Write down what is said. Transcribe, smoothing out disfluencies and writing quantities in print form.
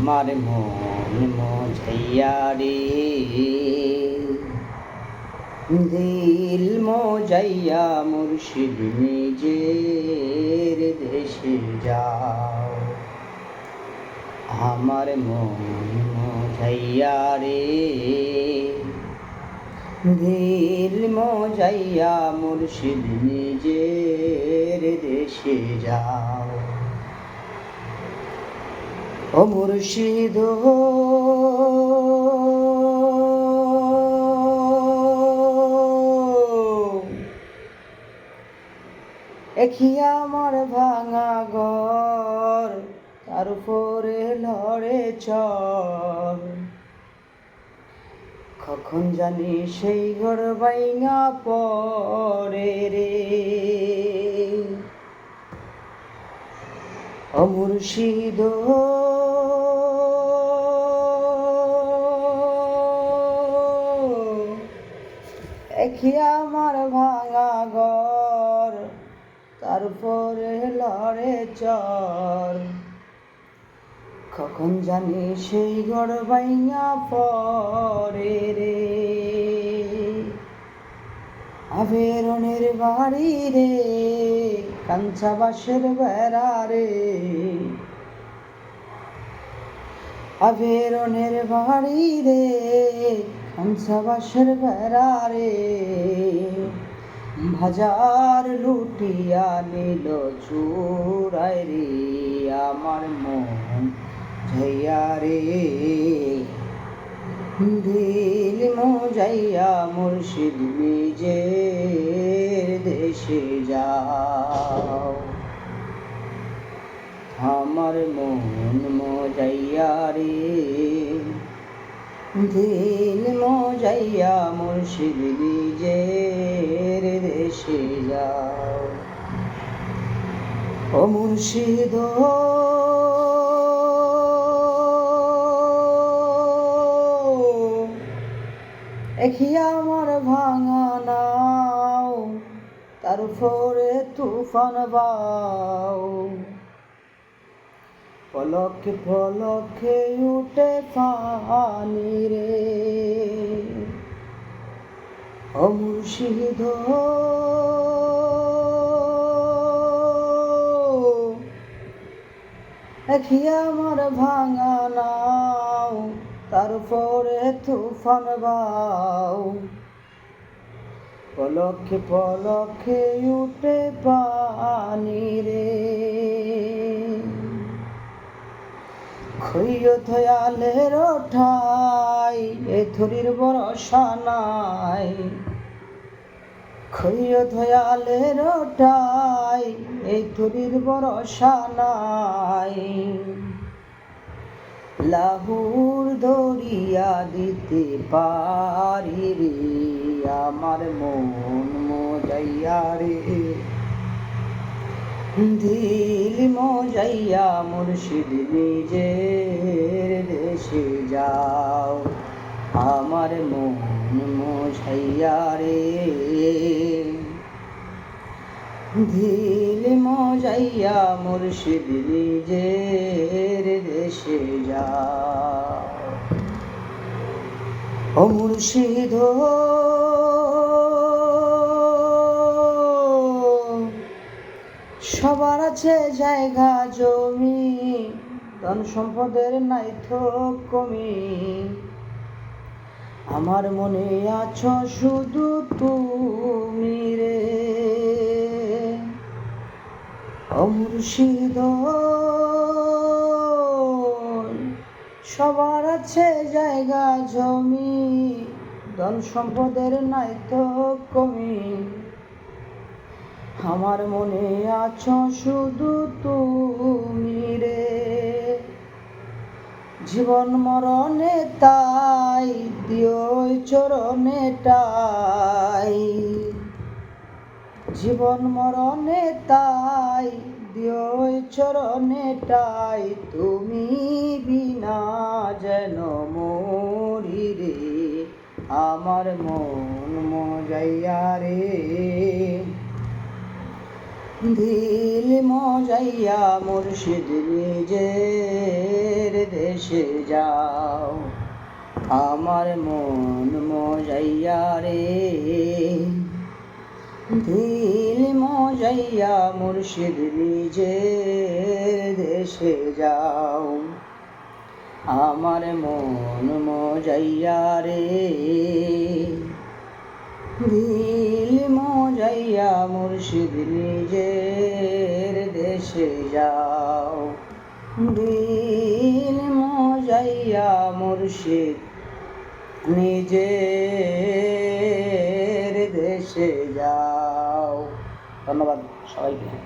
আমার মন মজাইয়া রে, দিল মজাইয়া মুর্শিদ নিজের দেশে যাও। আমার মন মজাইয়া রে, দিল মজাইয়া মুর্শিদ নিজের দেশে যাও। ও মুর্শিদ দেখি আমার ভাঙা ঘর, তার উপরে লড়ে চর। কখন জানি সেই ঘর ভাঙা পড়ে রে। ও মুর্শিদ দেখি আমার ভাঙা ঘর, তারপরে লড়ে চর। কখন জানি সেই ঘর ভাঙা পড়ে রে। আবেরনের বাড়ি রে, কাঞ্চা বাঁশের বেড়া রে। আবেরনের বাড়ি রে, কাঞ্চা বাঁশের বেড়া রে। হাজার লুটিয়া নিল চুরাই রে। আমার মন যাইয়া রে, দিল মজাইয়া মুর্শিদ নিজের দেশে যাও। আমার মন মজাইয়া রে, দিল মজাইয়া মুর্শিদ নিজের দেশে যাও। ও মুর্শিদ দেখি আমার ভাঙা নাও, তার উপরে তুফান বাও। পলকে পলকে উঠে পানি রে। ও মুর্শিদ দেখি আমার ভাঙা নাও, তারপরে তুফান বাও। পলকে পলকে উঠে পানি রে। খৈয় থয়ালের ঠাই, এ থরির ভরসা নাই। খৈয় থয়ালের ঠাই, এই থরির ভরসা নাই। লাহুর দরিয়া দিতে পারি রে। আমার মন মজাইয়া রে, দিল মজাইয়া মুর্শিদ নিজের দেশে যাও। আমার মন মজাইয়া রে, দিল মজাইয়া মুর্শিদ নিজের দেশে যাও। ও মুর্শিদ সবার আছে জায়গা জমি, ধন সম্পদের নাই তো কমি। আমার মনে আছো শুধু তুমি রে। ও মুর্শিদ সবার আছে জায়গা জমি, ধন সম্পদের নাই তো কমি। আমার মনে আছো শুধু তুমি রে। জীবন মরণে তাই দিও চরণে টাই। জীবন মরণে তাই দিও চরণে টাই। তুমি বিনা যেন মরি রে। আমার মন মজাইয়া রে, দিল মজাইয়া মুর্শিদ নিজের দেশে যাও। আমার মন মজাইয়া রে, দিল মজাইয়া মুর্শিদ নিজের দেশে যাও। আমার মন মজাইয়া রে, দিল মজাইয়া মুর্শিদ নিজের দেশে যাও। দিল মজাইয়া মুর্শিদ নিজের দেশে যাও। ধন্যবাদ সবাইকে।